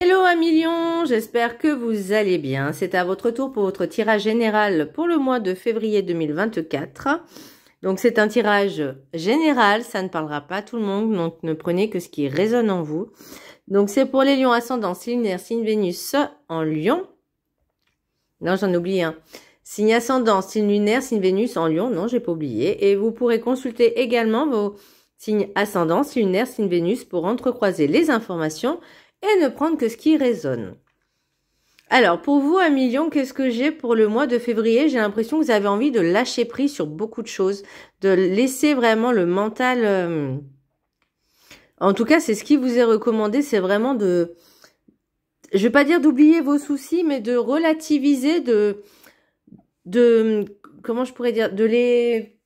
Hello amis lions, j'espère que vous allez bien. C'est à votre tour pour votre tirage général pour le mois de février 2024. Donc c'est un tirage général, ça ne parlera pas à tout le monde, donc ne prenez que ce qui résonne en vous. Donc c'est pour les lions ascendant, signe lunaire, signe Vénus en lion. Non, j'en oublie un. Signe ascendant, signe lunaire, signe Vénus en lion. Non, j'ai pas oublié. Et vous pourrez consulter également vos signes ascendant, signe lunaire, signe Vénus pour entrecroiser les informations et ne prendre que ce qui résonne. Alors, pour vous, amis lions, qu'est-ce que j'ai pour le mois de février? J'ai l'impression que vous avez envie de lâcher prise sur beaucoup de choses, de laisser vraiment le mental... En tout cas, c'est ce qui vous est recommandé, c'est vraiment de... Je vais pas dire d'oublier vos soucis, mais de relativiser, comment je pourrais dire, de les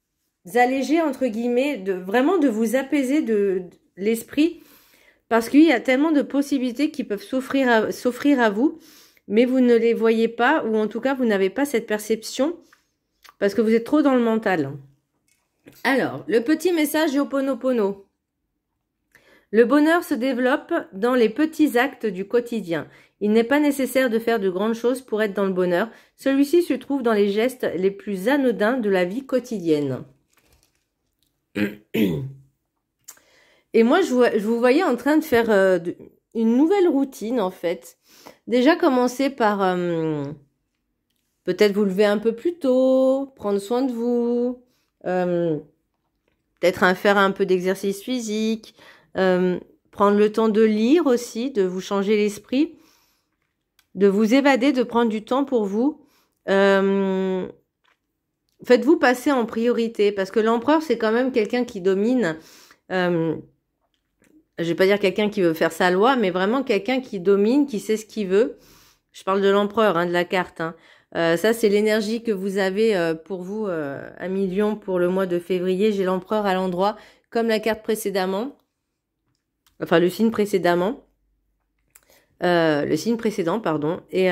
alléger, entre guillemets, vraiment de vous apaiser de l'esprit, parce qu'il y a tellement de possibilités qui peuvent s'offrir à vous, mais vous ne les voyez pas, ou en tout cas, vous n'avez pas cette perception, parce que vous êtes trop dans le mental. Alors, le petit message de Ho'oponopono. Le bonheur se développe dans les petits actes du quotidien. Il n'est pas nécessaire de faire de grandes choses pour être dans le bonheur. Celui-ci se trouve dans les gestes les plus anodins de la vie quotidienne. Et moi, je vous voyais en train de faire une nouvelle routine, en fait. Déjà, commencer par peut-être vous lever un peu plus tôt, prendre soin de vous, peut-être faire un peu d'exercice physique, prendre le temps de lire aussi, de vous changer l'esprit, de vous évader, de prendre du temps pour vous. Faites-vous passer en priorité, parce que l'empereur, c'est quand même quelqu'un qui domine... je vais pas dire quelqu'un qui veut faire sa loi, mais vraiment quelqu'un qui domine, qui sait ce qu'il veut. Je parle de l'empereur, hein, de la carte. Hein. Ça, c'est l'énergie que vous avez pour vous, amis lions, pour le mois de février. J'ai l'empereur à l'endroit, comme la carte précédemment. Enfin, le signe précédemment. Le signe précédent, pardon. Et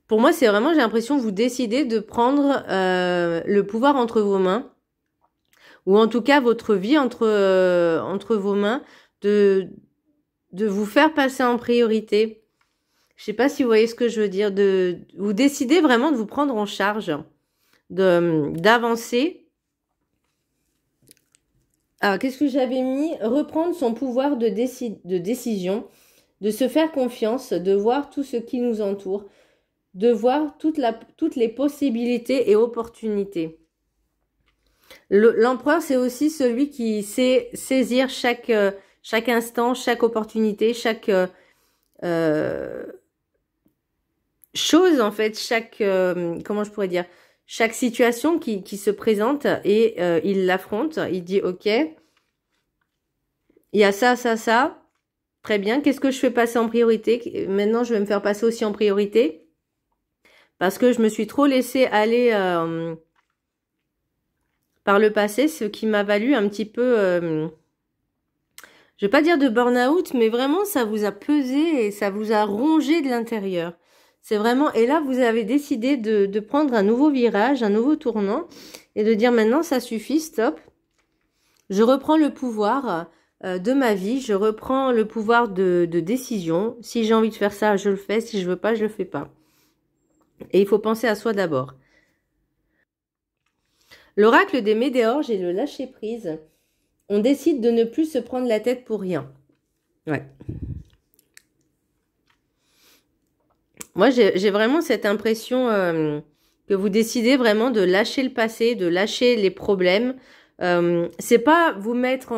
pour moi, c'est vraiment, j'ai l'impression que vous décidez de prendre le pouvoir entre vos mains. Ou en tout cas votre vie entre vos mains, de vous faire passer en priorité. Je sais pas si vous voyez ce que je veux dire, vous décidez vraiment de vous prendre en charge, d'avancer. Alors, qu'est-ce que j'avais mis? Reprendre son pouvoir de décision, de se faire confiance, de voir tout ce qui nous entoure, de voir toutes les possibilités et opportunités. L'empereur, c'est aussi celui qui sait saisir chaque instant, chaque opportunité, chaque chose, en fait, comment je pourrais dire, chaque situation qui se présente et il l'affronte. Il dit, ok, il y a ça, ça, ça. Très bien, qu'est-ce que je fais passer en priorité? Maintenant, je vais me faire passer aussi en priorité parce que je me suis trop laissée aller... par le passé, ce qui m'a valu un petit peu, je vais pas dire de burn-out, mais vraiment ça vous a pesé et ça vous a rongé de l'intérieur. C'est vraiment, et là vous avez décidé de prendre un nouveau virage, un nouveau tournant, et de dire maintenant ça suffit, stop. Je reprends le pouvoir de ma vie, je reprends le pouvoir de décision. Si j'ai envie de faire ça, je le fais, si je veux pas, je le fais pas. Et il faut penser à soi d'abord. L'oracle des météores, j'ai le lâcher prise. On décide de ne plus se prendre la tête pour rien. Ouais. Moi, j'ai vraiment cette impression que vous décidez vraiment de lâcher le passé, de lâcher les problèmes. C'est pas vous mettre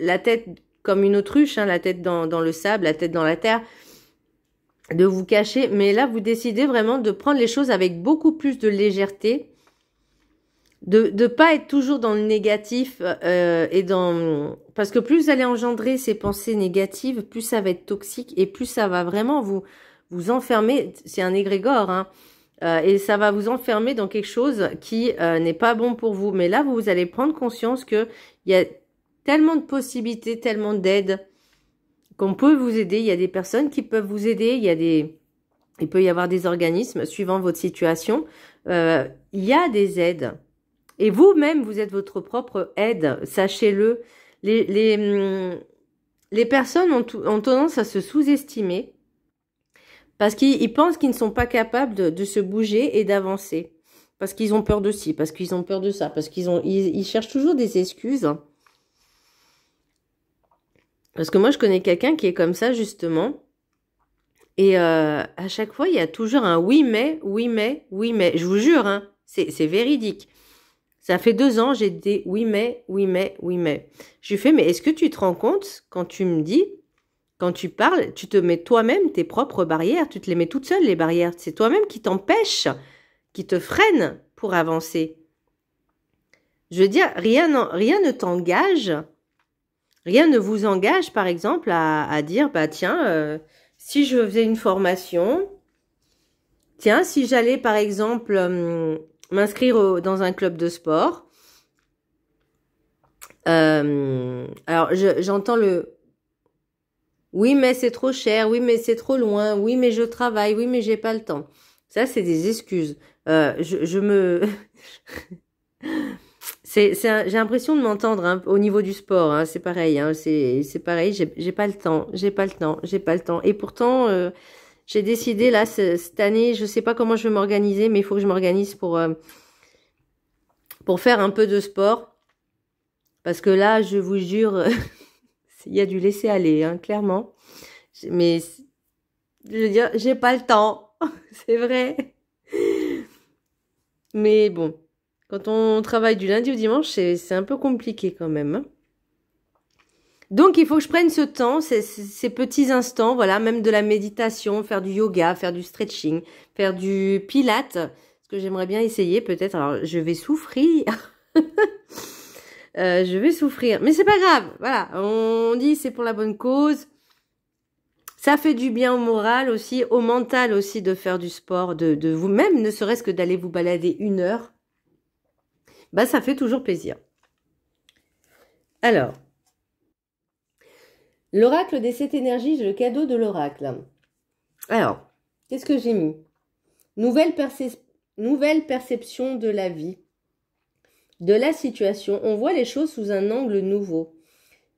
la tête comme une autruche, hein, la tête dans le sable, la tête dans la terre, de vous cacher. Mais là, vous décidez vraiment de prendre les choses avec beaucoup plus de légèreté. De pas être toujours dans le négatif parce que plus vous allez engendrer ces pensées négatives, plus ça va être toxique et plus ça va vraiment vous enfermer. C'est un égrégore, hein, et ça va vous enfermer dans quelque chose qui n'est pas bon pour vous. Mais là, vous allez prendre conscience que il y a tellement de possibilités, tellement d'aides qu'on peut vous aider. Il y a des personnes qui peuvent vous aider. Il peut y avoir des organismes suivant votre situation. Il y a des aides. Et vous-même, vous êtes votre propre aide, sachez-le. Les les personnes ont tendance à se sous-estimer parce qu'ils pensent qu'ils ne sont pas capables de se bouger et d'avancer. Parce qu'ils ont peur de ci, parce qu'ils ont peur de ça, parce ils cherchent toujours des excuses. Parce que moi, je connais quelqu'un qui est comme ça, justement. Et à chaque fois, il y a toujours un oui, mais, oui, mais, oui, mais. Je vous jure, hein, c'est véridique. Ça fait 2 ans, j'ai dit oui, mais, oui, mais, oui, mais. Je lui fais, mais est-ce que tu te rends compte, quand tu me dis, quand tu parles, tu te mets toi-même tes propres barrières, tu te les mets toutes seules, les barrières. C'est toi-même qui t'empêche, qui te freine pour avancer. Je veux dire, rien ne t'engage, rien ne vous engage, par exemple, à dire, bah tiens, si je faisais une formation, tiens, si j'allais, par exemple, m'inscrire dans un club de sport, alors j'entends le oui, mais c'est trop cher, oui, mais c'est trop loin, oui, mais je travaille, oui, mais j'ai pas le temps. Ça, c'est des excuses. J'ai l'impression de m'entendre hein, au niveau du sport, hein, c'est pareil, hein, c'est pareil, j'ai pas le temps, j'ai pas le temps, j'ai pas le temps. Et pourtant, j'ai décidé là cette année, je sais pas comment je vais m'organiser, mais il faut que je m'organise pour faire un peu de sport, parce que là, je vous jure, il y a du laisser aller, hein, clairement. Mais je veux dire, j'ai pas le temps, c'est vrai. Mais bon. Quand on travaille du lundi au dimanche, c'est un peu compliqué quand même. Hein. Donc, il faut que je prenne ce temps, ces petits instants, voilà, même de la méditation, faire du yoga, faire du stretching, faire du pilates, ce que j'aimerais bien essayer peut-être. Alors, je vais souffrir. Je vais souffrir. Mais c'est pas grave. Voilà, on dit c'est pour la bonne cause. Ça fait du bien au moral aussi, au mental aussi de faire du sport, de vous-même, ne serait-ce que d'aller vous balader 1 heure. Bah, ça fait toujours plaisir. Alors, l'oracle des 7 énergies, j'ai le cadeau de l'oracle. Alors, qu'est-ce que j'ai mis? Nouvelle perception de la vie, de la situation. On voit les choses sous un angle nouveau.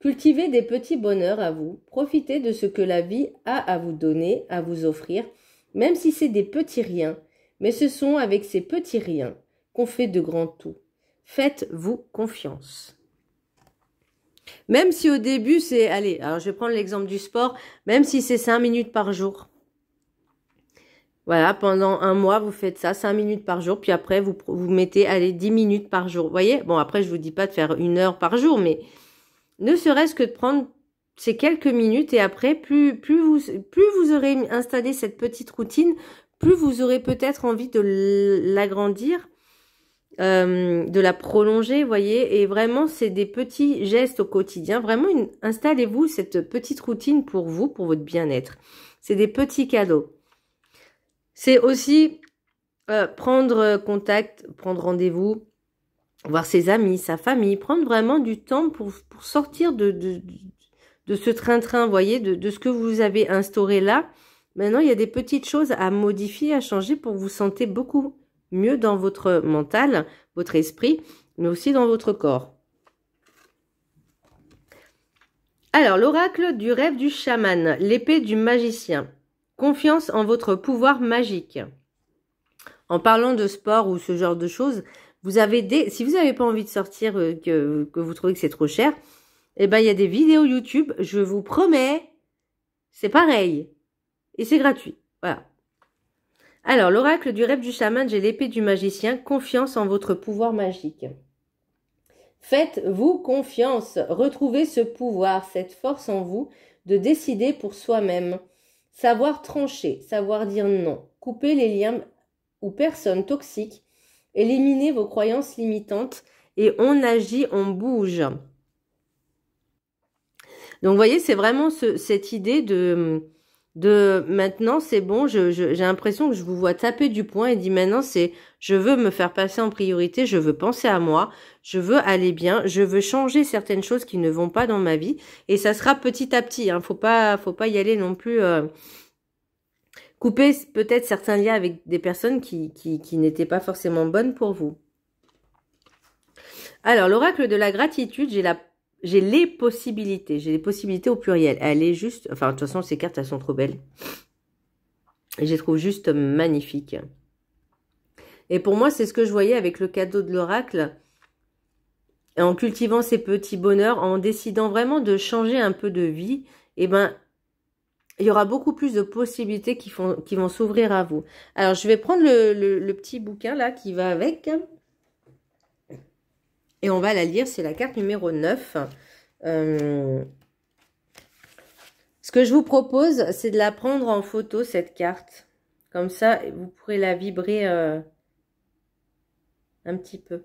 Cultivez des petits bonheurs à vous. Profitez de ce que la vie a à vous donner, à vous offrir, même si c'est des petits riens. Mais ce sont avec ces petits riens qu'on fait de grands tout. Faites-vous confiance. Même si au début c'est, allez, alors je vais prendre l'exemple du sport, même si c'est 5 minutes par jour. Voilà, pendant 1 mois, vous faites ça, 5 minutes par jour, puis après vous mettez, allez, 10 minutes par jour. Vous voyez, bon après je vous dis pas de faire 1 heure par jour, mais ne serait-ce que de prendre ces quelques minutes et après, plus vous aurez installé cette petite routine, plus vous aurez peut-être envie de l'agrandir, de la prolonger, vous voyez, et vraiment c'est des petits gestes au quotidien, vraiment installez-vous cette petite routine pour vous, pour votre bien-être, c'est des petits cadeaux. C'est aussi prendre contact, prendre rendez-vous, voir ses amis, sa famille, prendre vraiment du temps pour sortir de ce train-train, vous voyez, de ce que vous avez instauré là. Maintenant, il y a des petites choses à modifier, à changer pour vous sentir beaucoup mieux dans votre mental, votre esprit, mais aussi dans votre corps. Alors, l'oracle du rêve du chaman, l'épée du magicien. Confiance en votre pouvoir magique. En parlant de sport ou ce genre de choses, vous avez si vous n'avez pas envie de sortir, que vous trouvez que c'est trop cher, eh ben, il y a des vidéos YouTube, je vous promets, c'est pareil. Et c'est gratuit. Voilà. Alors, l'oracle du rêve du chaman, j'ai l'épée du magicien. Confiance en votre pouvoir magique. Faites-vous confiance. Retrouvez ce pouvoir, cette force en vous de décider pour soi-même. Savoir trancher, savoir dire non. Couper les liens ou personnes toxiques. Éliminer vos croyances limitantes. Et on agit, on bouge. Donc, vous voyez, c'est vraiment cette idée de maintenant, c'est bon, j'ai l'impression que je vous vois taper du poing et dire maintenant, je veux me faire passer en priorité, je veux penser à moi, je veux aller bien, je veux changer certaines choses qui ne vont pas dans ma vie et ça sera petit à petit, hein, faut pas y aller non plus, couper peut-être certains liens avec des personnes qui n'étaient pas forcément bonnes pour vous. Alors, l'oracle de la gratitude, j'ai la j'ai les possibilités. J'ai les possibilités au pluriel. Elle est juste... Enfin, de toute façon, ces cartes, elles sont trop belles. Et je les trouve juste magnifiques. Et pour moi, c'est ce que je voyais avec le cadeau de l'oracle. En cultivant ces petits bonheurs, en décidant vraiment de changer un peu de vie, eh ben, il y aura beaucoup plus de possibilités qui vont s'ouvrir à vous. Alors, je vais prendre le petit bouquin là qui va avec. Et on va la lire. C'est la carte numéro 9. Ce que je vous propose, c'est de la prendre en photo, cette carte. Comme ça, vous pourrez la vibrer un petit peu.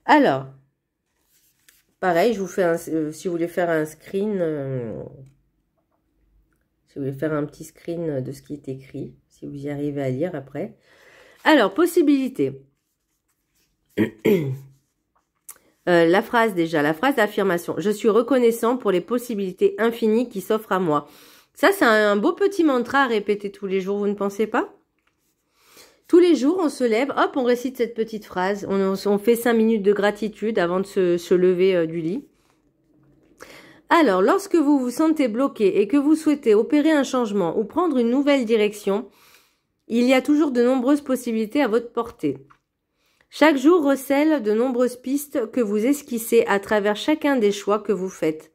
Alors, pareil, je vous fais si vous voulez faire un screen, si vous voulez faire un petit screen de ce qui est écrit, si vous y arrivez à lire après. Alors, possibilité. La phrase déjà, la phrase d'affirmation. Je suis reconnaissant pour les possibilités infinies qui s'offrent à moi. Ça, c'est un beau petit mantra à répéter tous les jours, vous ne pensez pas? Tous les jours, on se lève, hop, on récite cette petite phrase. On fait 5 minutes de gratitude avant de se lever du lit. Alors, lorsque vous vous sentez bloqué et que vous souhaitez opérer un changement ou prendre une nouvelle direction, il y a toujours de nombreuses possibilités à votre portée. Chaque jour recèle de nombreuses pistes que vous esquissez à travers chacun des choix que vous faites.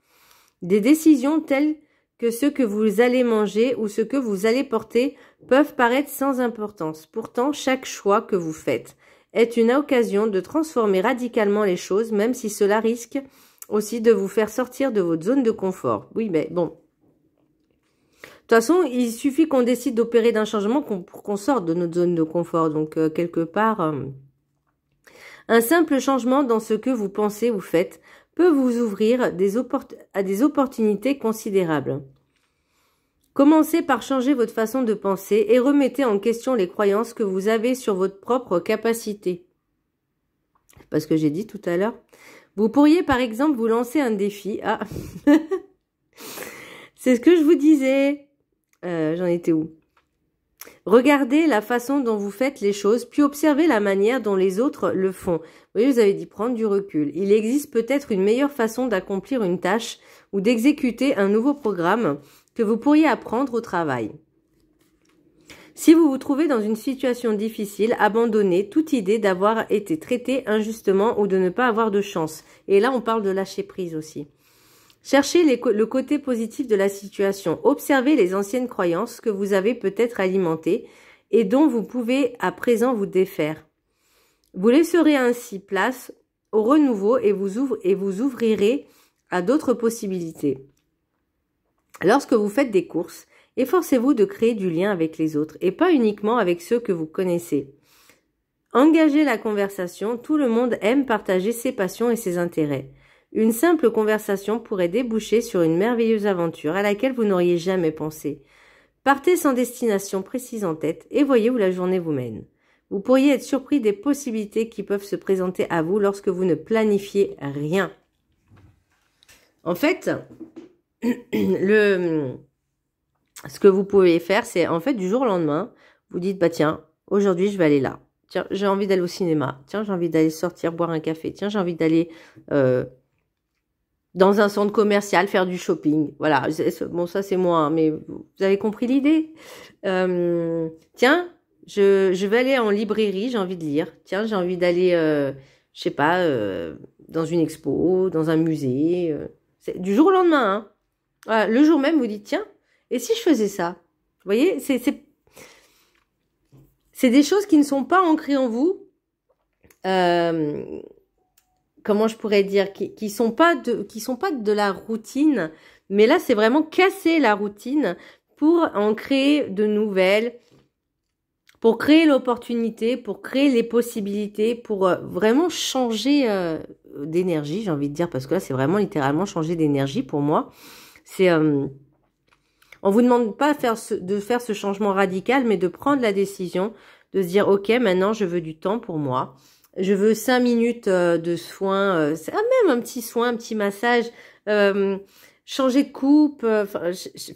Des décisions telles que ce que vous allez manger ou ce que vous allez porter peuvent paraître sans importance. Pourtant, chaque choix que vous faites est une occasion de transformer radicalement les choses, même si cela risque aussi de vous faire sortir de votre zone de confort. Oui, mais bon. De toute façon, il suffit qu'on décide d'opérer d'un changement pour qu'on sorte de notre zone de confort. Donc, quelque part, un simple changement dans ce que vous pensez ou faites peut vous ouvrir à des opportunités considérables. Commencez par changer votre façon de penser et remettez en question les croyances que vous avez sur votre propre capacité. Parce que j'ai dit tout à l'heure. Vous pourriez par exemple vous lancer un défi. Ah, c'est ce que je vous disais. J'en étais où? Regardez la façon dont vous faites les choses, puis observez la manière dont les autres le font. Vous voyez, vous avez dit prendre du recul. Il existe peut-être une meilleure façon d'accomplir une tâche ou d'exécuter un nouveau programme que vous pourriez apprendre au travail. Si vous vous trouvez dans une situation difficile, abandonnez toute idée d'avoir été traité injustement ou de ne pas avoir de chance. Et là, on parle de lâcher prise aussi. Cherchez le côté positif de la situation. Observez les anciennes croyances que vous avez peut-être alimentées et dont vous pouvez à présent vous défaire. Vous laisserez ainsi place au renouveau et vous ouvrirez à d'autres possibilités. Lorsque vous faites des courses, efforcez-vous de créer du lien avec les autres et pas uniquement avec ceux que vous connaissez. Engagez la conversation, tout le monde aime partager ses passions et ses intérêts. Une simple conversation pourrait déboucher sur une merveilleuse aventure à laquelle vous n'auriez jamais pensé. Partez sans destination précise en tête et voyez où la journée vous mène. Vous pourriez être surpris des possibilités qui peuvent se présenter à vous lorsque vous ne planifiez rien. En fait, ce que vous pouvez faire, c'est en fait du jour au lendemain, vous dites, bah tiens, aujourd'hui je vais aller là. Tiens, j'ai envie d'aller au cinéma. Tiens, j'ai envie d'aller sortir, boire un café. Tiens, j'ai envie d'aller dans un centre commercial, faire du shopping. Voilà, bon, ça c'est moi, hein, mais vous avez compris l'idée. Tiens, je vais aller en librairie, j'ai envie de lire. Tiens, j'ai envie d'aller, je sais pas, dans une expo, dans un musée. Du jour au lendemain, hein. Voilà, le jour même, vous dites, tiens, et si je faisais ça? Vous voyez, c'est des choses qui ne sont pas ancrées en vous. Comment je pourrais dire, qui sont pas de la routine, mais là c'est vraiment casser la routine pour en créer de nouvelles, pour créer l'opportunité, pour créer les possibilités, pour vraiment changer d'énergie, j'ai envie de dire, parce que là c'est vraiment littéralement changer d'énergie pour moi. C'est on vous demande pas de faire ce changement radical, mais de prendre la décision de se dire ok, maintenant je veux du temps pour moi. Je veux 5 minutes de soins, même un petit soin, un petit massage, changer de coupe,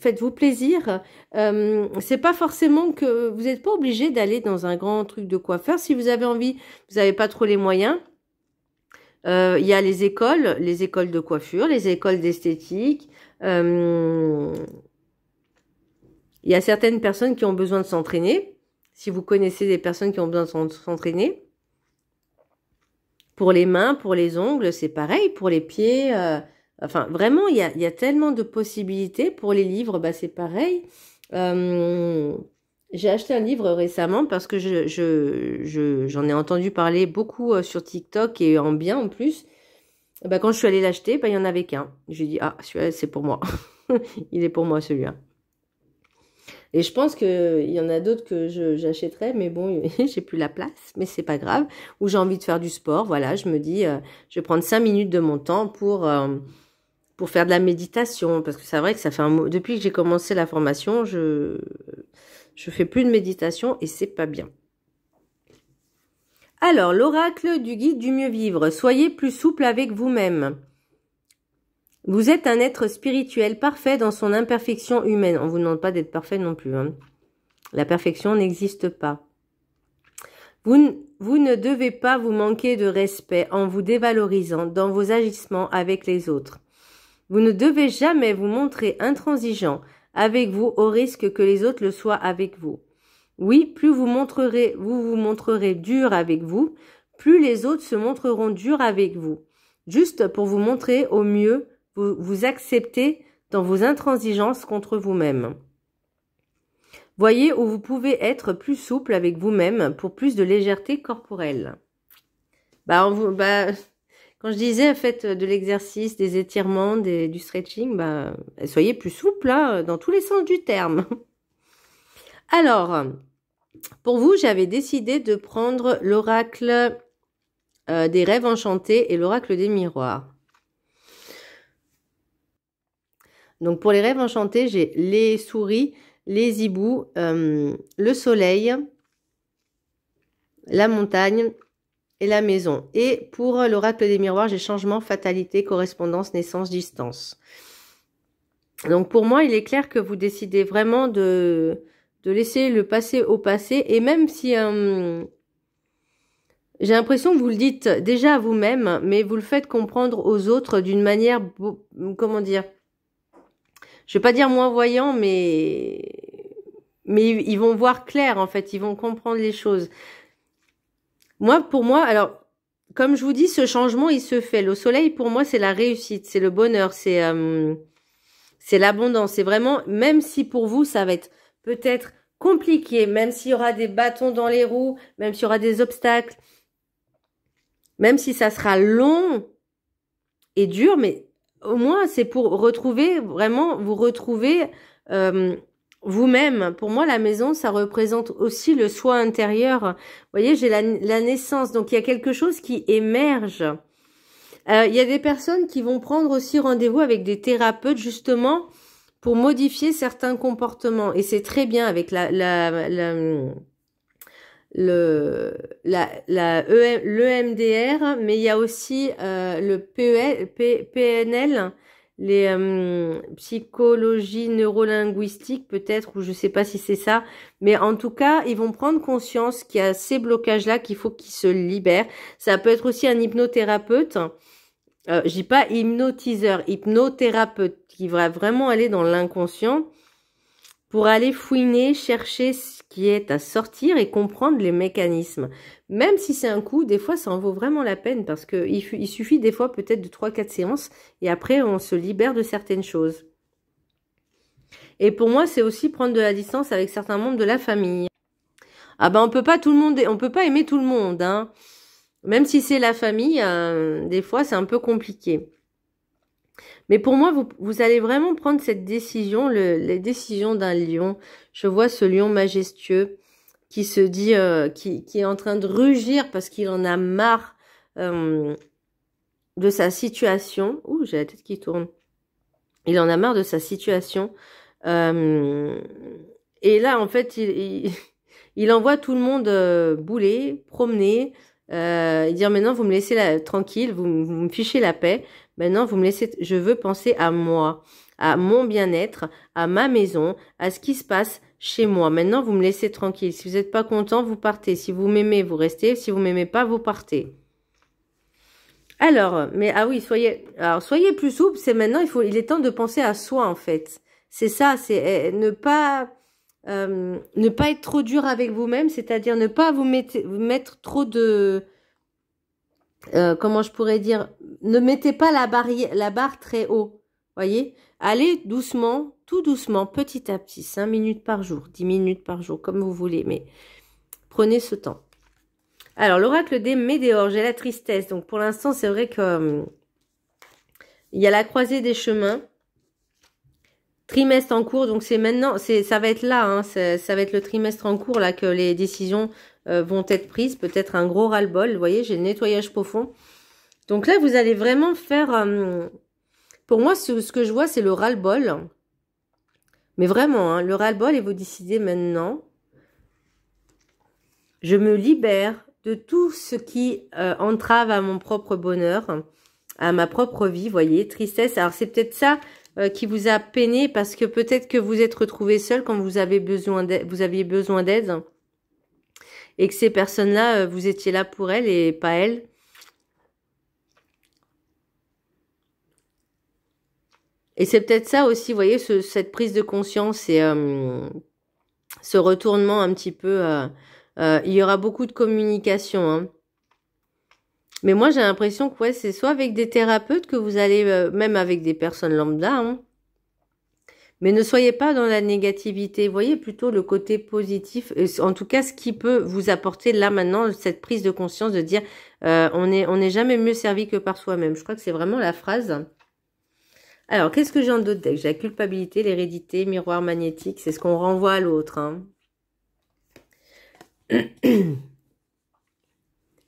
faites-vous plaisir. C'est pas forcément que vous n'êtes pas obligé d'aller dans un grand truc de coiffeur. Si vous avez envie, vous n'avez pas trop les moyens. Il y a les écoles de coiffure, les écoles d'esthétique. Il y a certaines personnes qui ont besoin de s'entraîner. Si vous connaissez des personnes qui ont besoin de s'entraîner. Pour les mains, pour les ongles, c'est pareil. Pour les pieds, enfin, vraiment, il y a tellement de possibilités. Pour les livres, bah, c'est pareil. J'ai acheté un livre récemment parce que j'en ai entendu parler beaucoup sur TikTok et en bien en plus. Bah, quand je suis allée l'acheter, bah, il n'y en avait qu'un. J'ai dit, ah, celui-là, c'est pour moi. Il est pour moi, celui-là. Et je pense qu'il y en a d'autres que j'achèterais, mais bon, j'ai plus la place, mais c'est pas grave. Ou j'ai envie de faire du sport, voilà, je me dis, je vais prendre 5 minutes de mon temps pour faire de la méditation. Parce que c'est vrai que ça fait depuis que j'ai commencé la formation, je fais plus de méditation et c'est pas bien. Alors, l'oracle du guide du mieux vivre. Soyez plus souple avec vous-même. Vous êtes un être spirituel parfait dans son imperfection humaine. On ne vous demande pas d'être parfait non plus. Hein. La perfection n'existe pas. Vous ne devez pas vous manquer de respect en vous dévalorisant dans vos agissements avec les autres. Vous ne devez jamais vous montrer intransigeant avec vous au risque que les autres le soient avec vous. Oui, plus vous vous montrerez dur avec vous, plus les autres se montreront durs avec vous. Juste pour vous montrer au mieux vous acceptez dans vos intransigences contre vous-même. Voyez où vous pouvez être plus souple avec vous-même pour plus de légèreté corporelle. Quand je disais faites de l'exercice, des étirements, du stretching, soyez plus souple hein, dans tous les sens du terme. Alors, pour vous, j'avais décidé de prendre l'oracle des rêves enchantés et l'oracle des miroirs. Donc, pour les rêves enchantés, j'ai les souris, les hiboux, le soleil, la montagne et la maison. Et pour l'oracle des miroirs, j'ai changement, fatalité, correspondance, naissance, distance. Donc, pour moi, il est clair que vous décidez vraiment de laisser le passé au passé. Et même si j'ai l'impression que vous le dites déjà à vous-même, mais vous le faites comprendre aux autres d'une manière, comment dire, je vais pas dire moins voyant, mais ils vont voir clair, en fait. Ils vont comprendre les choses. Pour moi, alors, comme je vous dis, ce changement, il se fait. Le soleil, pour moi, c'est la réussite, c'est le bonheur, c'est l'abondance. C'est vraiment, même si pour vous, ça va être peut-être compliqué, même s'il y aura des bâtons dans les roues, même s'il y aura des obstacles, même si ça sera long et dur, mais au moins, c'est pour retrouver, vraiment, vous retrouver vous-même. Pour moi, la maison, ça représente aussi le soi intérieur. Vous voyez, j'ai la naissance. Donc, il y a quelque chose qui émerge. Il y a des personnes qui vont prendre aussi rendez-vous avec des thérapeutes, justement, pour modifier certains comportements. Et c'est très bien avec l'EMDR, mais il y a aussi le PNL, les psychologies neurolinguistiques peut-être, ou je sais pas si c'est ça, mais en tout cas, ils vont prendre conscience qu'il y a ces blocages-là qu'il faut qu'ils se libèrent. Ça peut être aussi un hypnothérapeute, je dis pas hypnotiseur, hypnothérapeute, qui va vraiment aller dans l'inconscient pour aller fouiner, chercher ce qui est à sortir et comprendre les mécanismes. Même si c'est un coup, des fois, ça en vaut vraiment la peine parce il suffit des fois peut-être de 3-4 séances et après, on se libère de certaines choses. Et pour moi, c'est aussi prendre de la distance avec certains membres de la famille. Ah ben, on peut pas aimer tout le monde, hein. Même si c'est la famille, des fois, c'est un peu compliqué. Mais pour moi, vous allez vraiment prendre cette décision, les décisions d'un lion. Je vois ce lion majestueux qui se dit, qui est en train de rugir parce qu'il en a marre de sa situation. Ouh, j'ai la tête qui tourne. Il en a marre de sa situation. Et là, en fait, il envoie tout le monde bouler, promener, dire maintenant, vous me laissez tranquille, vous me fichez la paix. Maintenant, vous me laissez, je veux penser à moi, à mon bien-être, à ma maison, à ce qui se passe chez moi. Maintenant, vous me laissez tranquille. Si vous n'êtes pas content, vous partez. Si vous m'aimez, vous restez. Si vous m'aimez pas, vous partez. Alors, mais ah oui, soyez plus souple. C'est maintenant, il est temps de penser à soi en fait. C'est ça, c'est ne pas être trop dur avec vous-même, c'est-à-dire ne pas vous mettre trop de, comment je pourrais dire, ne mettez pas la barre très haut, voyez. Allez doucement, tout doucement, petit à petit, 5 minutes par jour, 10 minutes par jour, comme vous voulez, mais prenez ce temps. Alors, l'oracle des Médéors, j'ai la tristesse. Donc, pour l'instant, c'est vrai que il y a la croisée des chemins. Trimestre en cours, donc c'est maintenant, ça va être là, hein, ça va être le trimestre en cours là que les décisions vont être prises. Peut-être un gros ras-le-bol. Vous voyez, j'ai le nettoyage profond. Donc là, vous allez vraiment faire... pour moi, ce que je vois, c'est le ras-le-bol. Mais vraiment, hein, le ras-le-bol, et vous décidez maintenant. Je me libère de tout ce qui entrave à mon propre bonheur, à ma propre vie, voyez, tristesse. Alors, c'est peut-être ça qui vous a peiné parce que peut-être que vous êtes retrouvé seul quand vous aviez besoin d'aide et que ces personnes-là, vous étiez là pour elles et pas elles. Et c'est peut-être ça aussi, vous voyez, cette prise de conscience et ce retournement un petit peu... il y aura beaucoup de communication. Hein. Mais moi, j'ai l'impression que ouais, c'est soit avec des thérapeutes que vous allez... même avec des personnes lambda. Hein. Mais ne soyez pas dans la négativité. Voyez plutôt le côté positif. En tout cas, ce qui peut vous apporter là maintenant, cette prise de conscience de dire on n'est jamais mieux servi que par soi-même. Je crois que c'est vraiment la phrase... Alors, qu'est-ce que j'ai en d'autres decks? J'ai la culpabilité, l'hérédité, miroir magnétique. C'est ce qu'on renvoie à l'autre. Hein.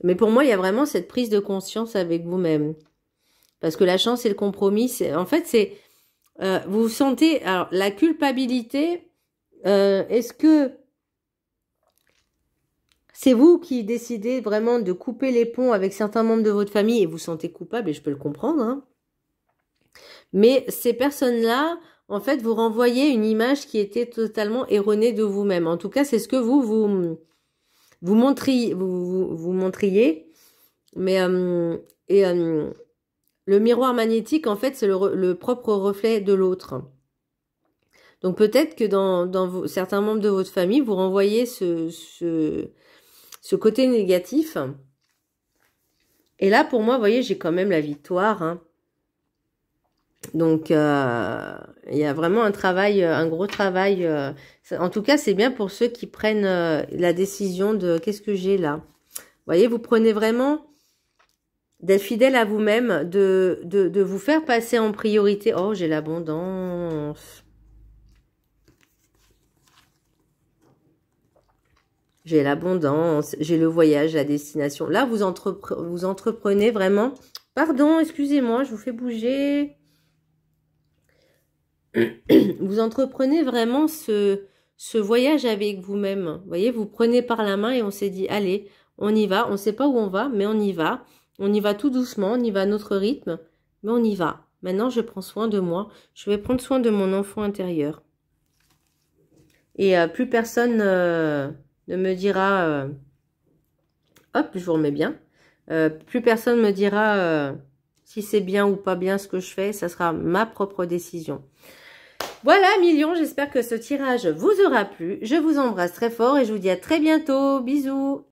Mais pour moi, il y a vraiment cette prise de conscience avec vous-même. Parce que la chance et le compromis, en fait, c'est... vous vous sentez... Alors, la culpabilité, est-ce que c'est vous qui décidez vraiment de couper les ponts avec certains membres de votre famille et vous sentez coupable, et je peux le comprendre, hein. Mais ces personnes-là, en fait, vous renvoyez une image qui était totalement erronée de vous-même. En tout cas, c'est ce que vous montriez. Mais le miroir magnétique, en fait, c'est le propre reflet de l'autre. Donc peut-être que dans certains membres de votre famille, vous renvoyez ce côté négatif. Et là, pour moi, vous voyez, j'ai quand même la victoire, hein. Donc, il y a vraiment un travail, un gros travail. En tout cas, c'est bien pour ceux qui prennent la décision de qu'est-ce que j'ai là. Vous voyez, vous prenez vraiment d'être fidèle à vous-même, de vous faire passer en priorité. Oh, j'ai l'abondance. J'ai l'abondance, j'ai le voyage, la destination. Là, vous entreprenez vraiment... Pardon, excusez-moi, je vous fais bouger... Vous entreprenez vraiment ce voyage avec vous-même. Vous voyez, vous prenez par la main et on s'est dit, allez, on y va. On ne sait pas où on va, mais on y va. On y va tout doucement, on y va à notre rythme, mais on y va. Maintenant, je prends soin de moi. Je vais prendre soin de mon enfant intérieur. Et plus personne ne me dira... hop, je vous remets bien. Plus personne me dira si c'est bien ou pas bien ce que je fais. Ça sera ma propre décision. Voilà, millions, j'espère que ce tirage vous aura plu. Je vous embrasse très fort et je vous dis à très bientôt. Bisous.